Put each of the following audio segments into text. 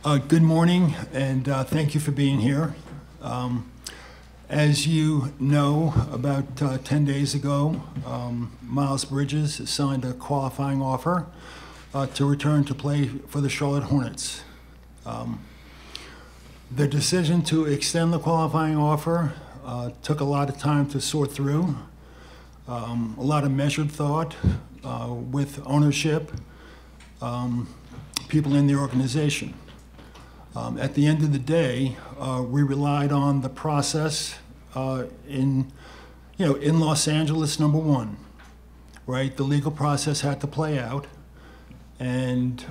Good morning, and thank you for being here. As you know, about 10 days ago, Miles Bridges signed a qualifying offer to return to play for the Charlotte Hornets. The decision to extend the qualifying offer took a lot of time to sort through, a lot of measured thought with ownership, people in the organization. At the end of the day, we relied on the process in Los Angeles, number one, right? The legal process had to play out. And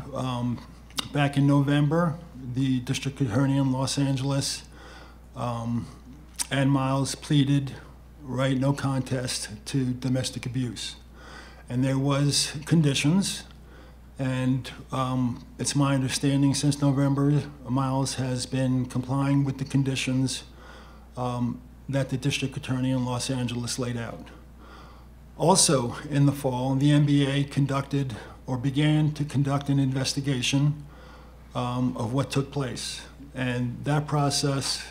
back in November, the district attorney in Los Angeles and Miles pleaded, right, no contest to domestic abuse. And there was conditions. And it's my understanding since November, Miles has been complying with the conditions that the district attorney in Los Angeles laid out. Also in the fall, the NBA conducted or began to conduct an investigation of what took place. And that process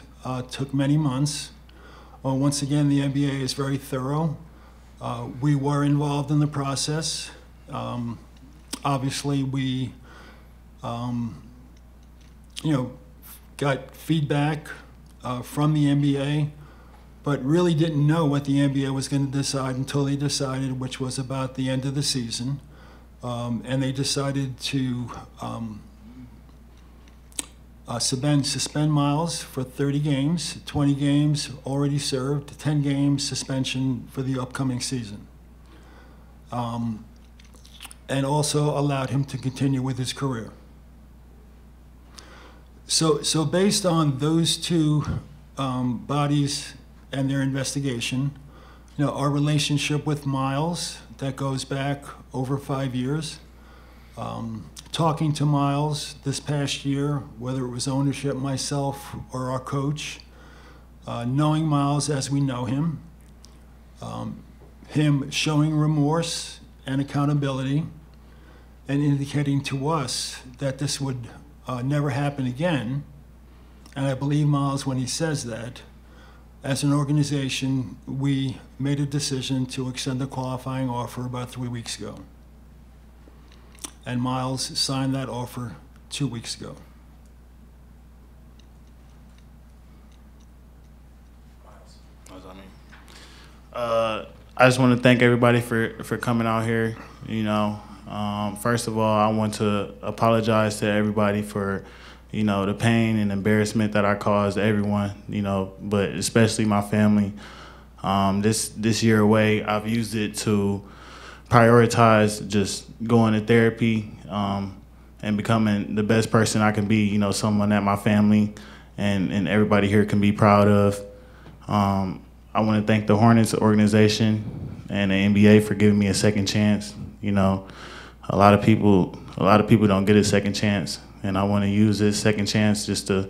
took many months. Once again, the NBA is very thorough. We were involved in the process. Obviously, we, got feedback from the NBA, but really didn't know what the NBA was going to decide until they decided, which was about the end of the season. And they decided to suspend Miles for 30 games, 20 games already served, 10 games suspension for the upcoming season. And also allowed him to continue with his career. So based on those two bodies and their investigation, our relationship with Miles, that goes back over 5 years. Talking to Miles this past year, whether it was ownership, myself, or our coach, knowing Miles as we know him, him showing remorse and accountability, and indicating to us that this would never happen again. And I believe Miles when he says that. As an organization, we made a decision to extend the qualifying offer about 3 weeks ago. And Miles signed that offer 2 weeks ago. I just want to thank everybody for coming out here. First of all, I want to apologize to everybody for, the pain and embarrassment that I caused everyone, but especially my family. This year away, I've used it to prioritize just going to therapy and becoming the best person I can be, someone that my family and everybody here can be proud of. I want to thank the Hornets organization and the NBA for giving me a second chance. A lot of people don't get a second chance, and I want to use this second chance just to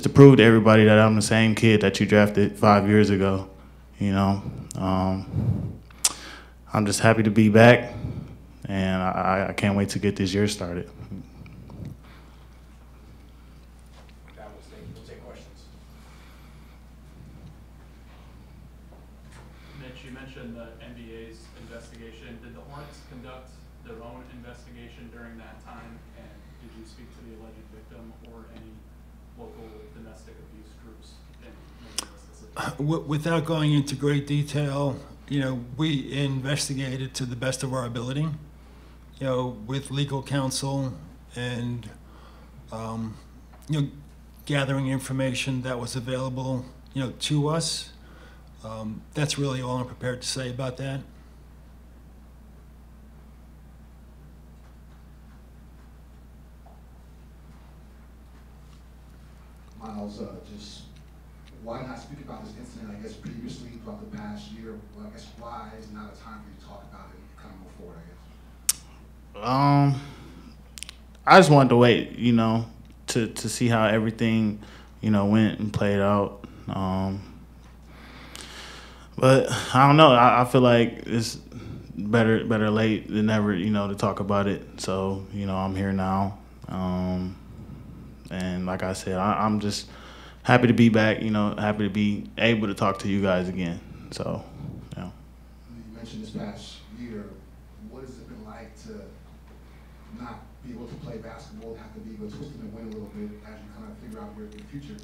prove to everybody that I'm the same kid that you drafted 5 years ago. I'm just happy to be back, and I can't wait to get this year started. We'll take questions. Mitch, you mentioned the NBA's investigation. Did the Hornets conduct their own investigation during that time? And did you speak to the alleged victim or any local domestic abuse groups in making this decision? Without going into great detail, we investigated to the best of our ability, with legal counsel and, gathering information that was available, to us. That's really all I'm prepared to say about that. Miles, just why not speak about this incident, I guess, previously throughout the past year? Well, I guess why is not a time for you to talk about it and kind of move forward, I guess? I just wanted to wait, to see how everything, went and played out. But I don't know. I feel like it's better late than never, to talk about it. So, I'm here now. And like I said, I'm just happy to be back, you know, happy to be able to talk to you guys again. So, yeah. You mentioned this past year. What has it been like to not be able to play basketball, have to be able to twist and win a little bit as you kind of figure out your future?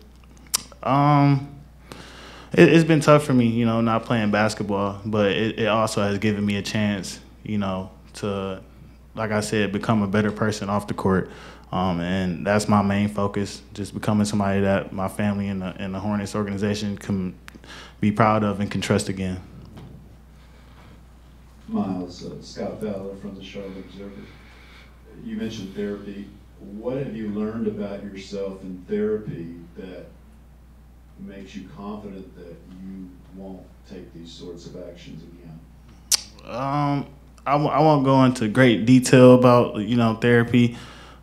It's been tough for me, you know, not playing basketball, but it also has given me a chance, you know, to, like I said, become a better person off the court. And that's my main focus, just becoming somebody that my family and the Hornets organization can be proud of and can trust again. Miles, Scott Fowler from the Charlotte Observer. You mentioned therapy. What have you learned about yourself in therapy that makes you confident that you won't take these sorts of actions again? I won't go into great detail about, you know, therapy,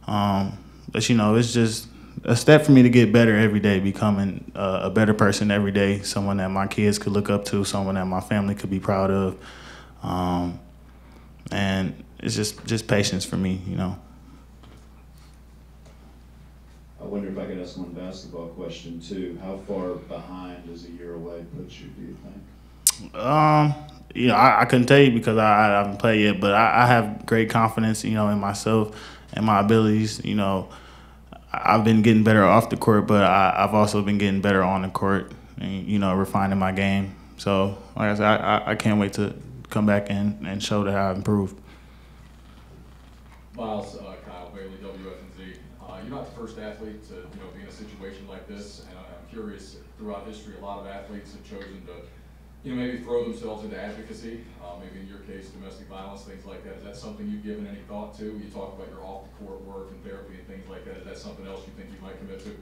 but, you know, it's just a step for me to get better every day, becoming a better person every day, someone that my kids could look up to, someone that my family could be proud of. And it's just patience for me, you know. I wonder if I could ask one basketball question too. How far behind does a year away put you, do you think? You know, I couldn't tell you because I haven't played yet, but I have great confidence, you know, in myself and my abilities. You know, I've been getting better off the court, but I've also been getting better on the court and, you know, refining my game. So, like I said, I can't wait to come back and show that I've improved. Miles, Kyle Bailey, WFNZ. You're not the first athlete to be in a situation like this, and I'm curious. Throughout history, a lot of athletes have chosen to maybe throw themselves into advocacy. Maybe in your case, domestic violence, things like that. Is that something you've given any thought to? You talk about your off-the-court work and therapy and things like that. Is that something else you think you might commit to?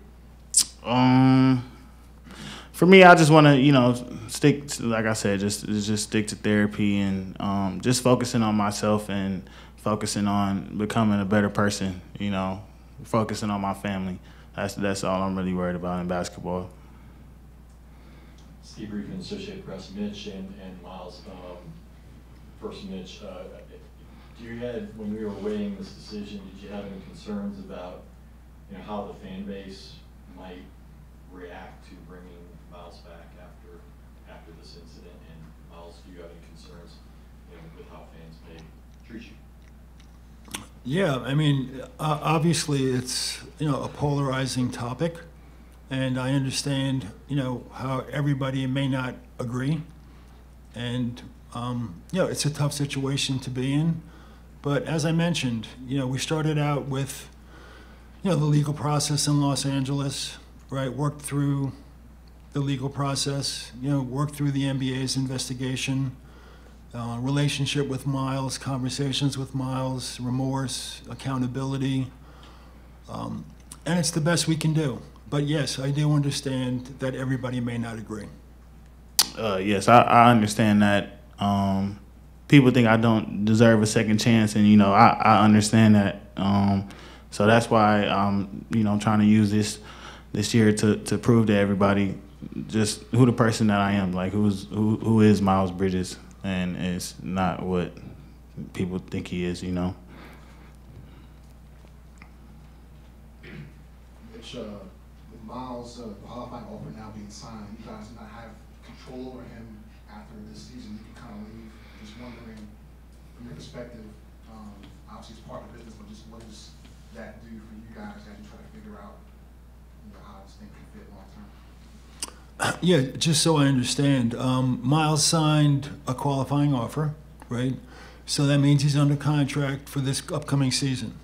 For me, I just want to, you know, stick to, like I said, just stick to therapy and just focusing on myself and focusing on becoming a better person, you know, focusing on my family. That's all I'm really worried about in basketball. Steve Griffin, Associated Press. Mitch and Miles. First, Mitch, when we were weighing this decision, did you have any concerns about how the fan base might react to bringing Miles back after this incident? And Miles, do you have any concerns with how fans may treat you? Yeah, I mean, obviously it's, a polarizing topic, and I understand, how everybody may not agree, and, it's a tough situation to be in. But as I mentioned, we started out with, the legal process in Los Angeles, right? Worked through the legal process, worked through the NBA's investigation, relationship with Miles, conversations with Miles, remorse, accountability, and it's the best we can do. But yes, I do understand that everybody may not agree. Yes, I understand that. People think I don't deserve a second chance, and I understand that. So that's why I'm trying to use this year to prove to everybody just who the person that I am, like who is Miles Bridges, and it's not what people think he is, Mitch, with Miles' qualifying offer now being signed, you guys do not have control over him after this season. You can kind of leave. Just wondering, from your perspective, obviously it's part of the business, but just what does that do for you guys as you try to figure out how this thing can fit long term? Yeah, just so I understand, Miles signed a qualifying offer, right? So that means he's under contract for this upcoming season.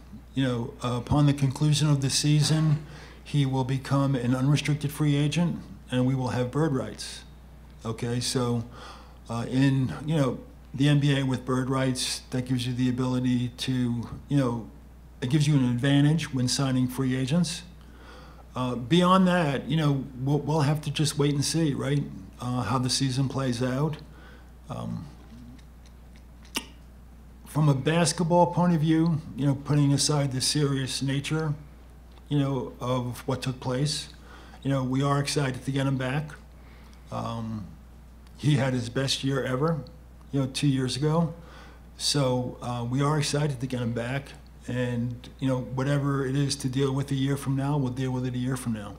Upon the conclusion of the season, he will become an unrestricted free agent, and we will have bird rights. Okay, so in the NBA with bird rights, that gives you the ability to it gives you an advantage when signing free agents. Beyond that, we'll have to just wait and see, right? How the season plays out. From a basketball point of view, putting aside the serious nature, of what took place, we are excited to get him back. He had his best year ever, 2 years ago. So we are excited to get him back. And, you know, whatever it is to deal with a year from now, we'll deal with it a year from now.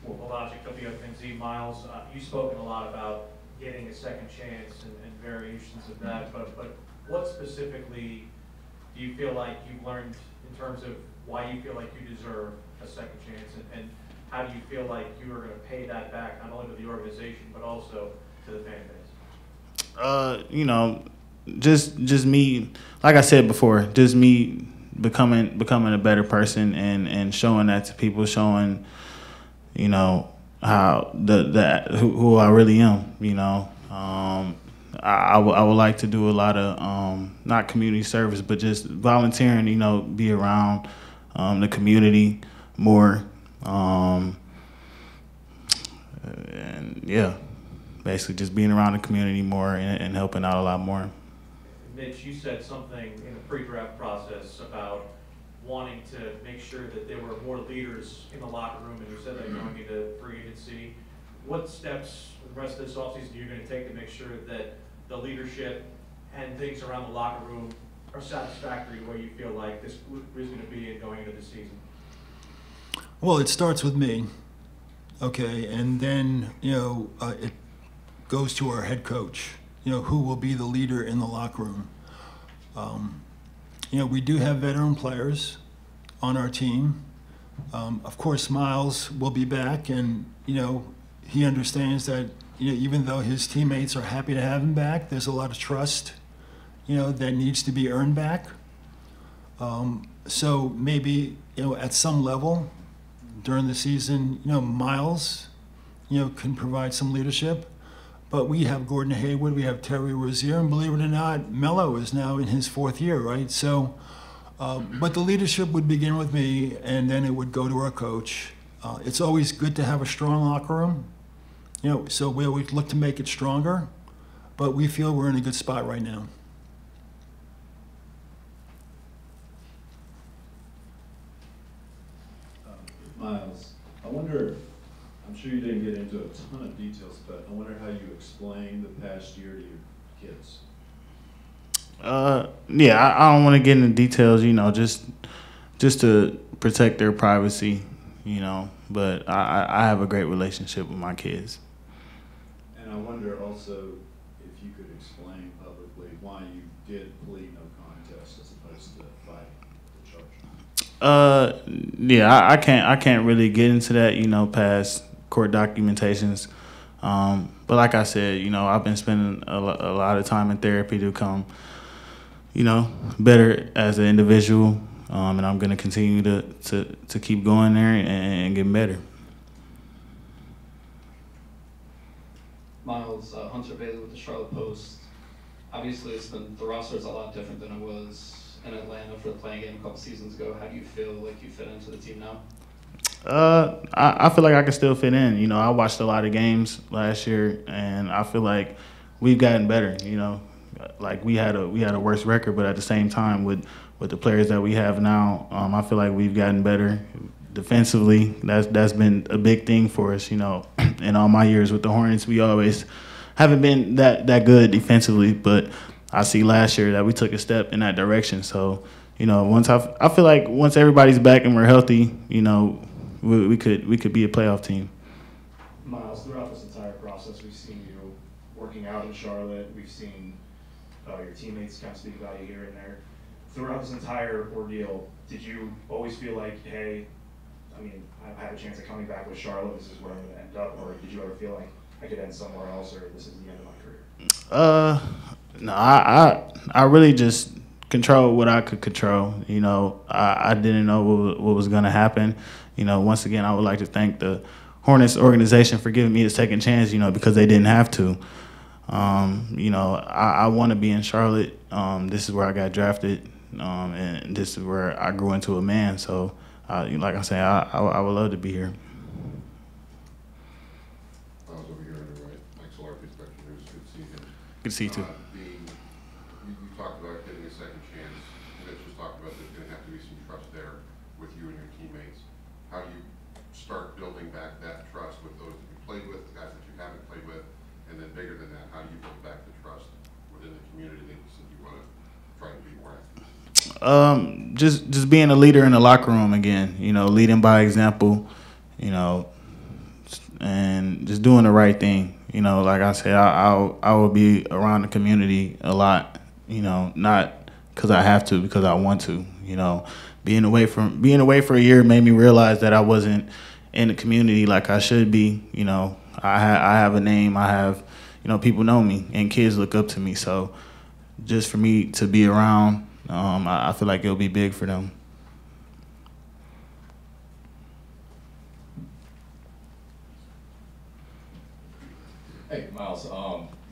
Well, Logic, WFNZ, Miles, you've spoken a lot about getting a second chance and variations of that, but what specifically do you feel like you've learned in terms of why you feel like you deserve a second chance, and how do you feel like you are going to pay that back, not only to the organization, but also to the fan base? You know, just me, like I said before, just me becoming a better person and showing that to people, showing, you know, how who I really am, you know. I would like to do a lot of not community service, but just volunteering, you know, be around the community more, and yeah, basically just being around the community more and helping out a lot more. Mitch, you said something in the pre-draft process about wanting to make sure that there were more leaders in the locker room, and you said that going into free agency. What steps the rest of this offseason are you going to take to make sure that the leadership and things around the locker room are satisfactory the way you feel like this is going to be going into the season? Well, it starts with me, okay, and then, you know, it goes to our head coach, you know, who will be the leader in the locker room. You know, we do have veteran players on our team. Of course, Miles will be back, and, you know, he understands that, you know, even though his teammates are happy to have him back, there's a lot of trust, you know, that needs to be earned back. So maybe, you know, at some level during the season, you know, Miles, you know, can provide some leadership. But we have Gordon Hayward, we have Terry Rozier, and believe it or not, Melo is now in his 4th year, right? So, but the leadership would begin with me, and then it would go to our coach. It's always good to have a strong locker room, you know, so we always look to make it stronger, but we feel we're in a good spot right now. Miles, I wonder, I'm sure you didn't get into a ton of details, but I wonder how you explain the past year to your kids. Yeah, I don't want to get into details, you know, just to protect their privacy, you know, but I have a great relationship with my kids. And I wonder also if you could explain publicly why you did plead no contest as opposed to fighting the charge. Yeah, I can't really get into that, you know, past court documentations. But like I said, you know, I've been spending a lot of time in therapy to become, you know, better as an individual, and I'm going to continue to keep going there and getting better. Miles, Hunter Bailey with the Charlotte Post. Obviously, the roster is a lot different than it was in Atlanta for the playing game a couple seasons ago. How do you feel like you fit into the team now? I feel like I can still fit in. You know, I watched a lot of games last year, and I feel like we've gotten better. You know, like we had a worse record, but at the same time, with the players that we have now, I feel like we've gotten better defensively. That's been a big thing for us. You know, in all my years with the Hornets, we always haven't been that good defensively, but I see last year that we took a step in that direction. So, you know, I feel like once everybody's back and we're healthy, you know, we could be a playoff team. Miles, throughout this entire process, we've seen you working out in Charlotte. We've seen your teammates kind of speak about you here and there. Throughout this entire ordeal, did you always feel like, hey, I mean, I have a chance of coming back with Charlotte, this is where I'm going to end up, or did you ever feel like I could end somewhere else, or this is the end of my career? No, I really just controlled what I could control. You know, I didn't know what was going to happen. You know, once again, I would like to thank the Hornets organization for giving me a second chance, you know, because they didn't have to. You know, I want to be in Charlotte. This is where I got drafted, and this is where I grew into a man. So, like I say, I would love to be here. I was over here on the right. Mike Solarpi, Spectrum News. Good to see you again. Good to see you too. You talked about getting a second chance. Mitch was talking about there's going to have to be some trust there with you and your teammates. How do you start building back that trust with those that you played with, the guys that you haven't played with, And then bigger than that, how do you build back the trust within the community that you want to try to be more active? Just being a leader in the locker room again, leading by example, and just doing the right thing. Like I said, I will be around the community a lot, not because I have to, because I want to. Being away for a year made me realize that I wasn't in the community like I should be. I have a name, I have, people know me, and kids look up to me. So just for me to be around, I feel like it'll be big for them. Hey, Miles,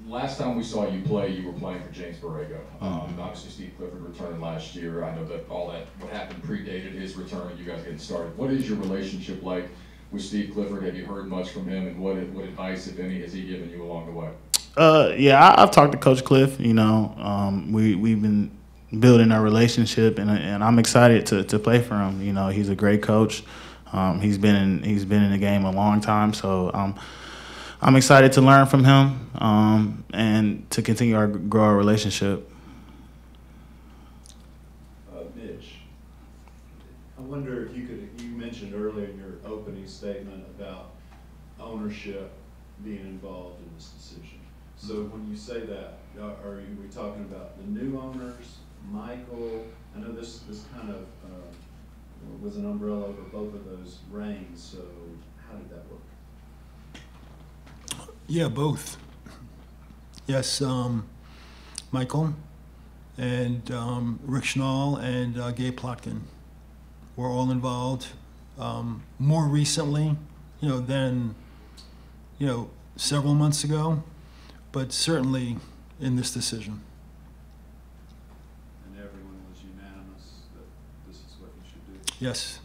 last time we saw you play, you were playing for James Borrego. Obviously, Steve Clifford returned last year. I know that what happened predated his return and you guys getting started. What is your relationship like with Steve Clifford? Have you heard much from him, and what advice, if any, has he given you along the way? Yeah, I've talked to Coach Cliff. We've been building our relationship, and I'm excited to play for him. He's a great coach. He's been in the game a long time, so I'm excited to learn from him and to continue grow our relationship. Mitch, I wonder if you mentioned earlier in your opening statement about ownership being involved in this decision. So when you say that, are we talking about the new owners, Michael? I know this kind of was an umbrella over both of those reigns, so how did that work? Yeah, both. Yes, Michael and Rick Schnall and Gabe Plotkin were all involved. More recently, than several months ago, but certainly in this decision. And everyone was unanimous that this is what you should do? Yes.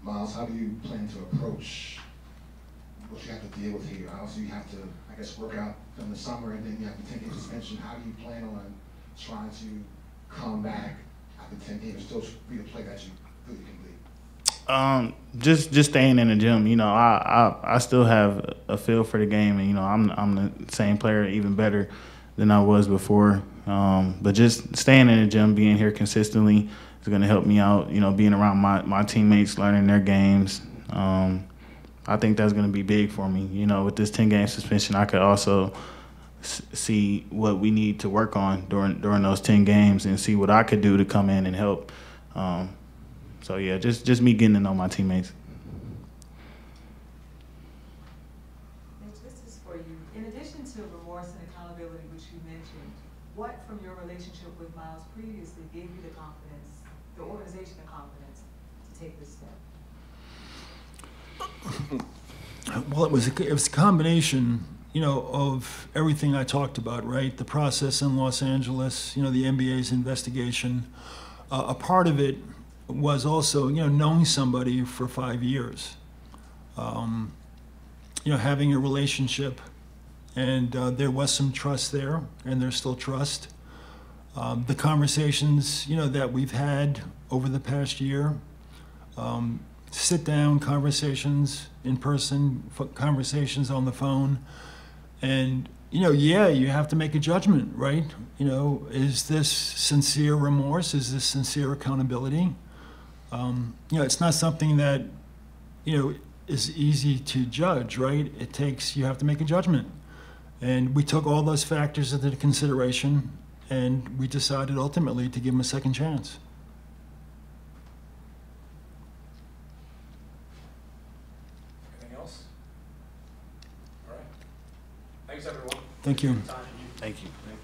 Miles, how do you plan to approach what you have to deal with here? Obviously, you have to, I guess, work out in the summer, and then you have to take a suspension. How do you plan on trying to come back after 10 games and still be the player that you really can be? Just staying in the gym. I still have a feel for the game, and I'm the same player, even better than I was before. But just staying in the gym, being here consistently is going to help me out. Being around my teammates, learning their games. I think that's going to be big for me. With this 10-game suspension, I could also see what we need to work on during those 10 games and see what I could do to come in and help. So yeah, just me getting to know my teammates. Mitch, this is for you. In addition to remorse and accountability, which you mentioned, what from your relationship with Miles previously gave you the confidence, the organization the confidence to take this step? Well, it was a combination, of everything I talked about, right? The process in Los Angeles, the NBA's investigation. A part of it was also, knowing somebody for 5 years, having a relationship, and there was some trust there, and there's still trust. The conversations, that we've had over the past year, sit-down conversations in person, conversations on the phone, and you have to make a judgment, right? Is this sincere remorse? Is this sincere accountability? It's not something that is easy to judge, right? You have to make a judgment, and we took all those factors into consideration, and we decided ultimately to give him a second chance. Thanks, everyone. Thank you. Thank you. Thank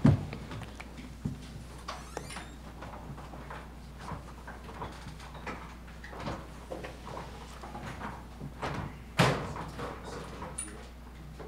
you.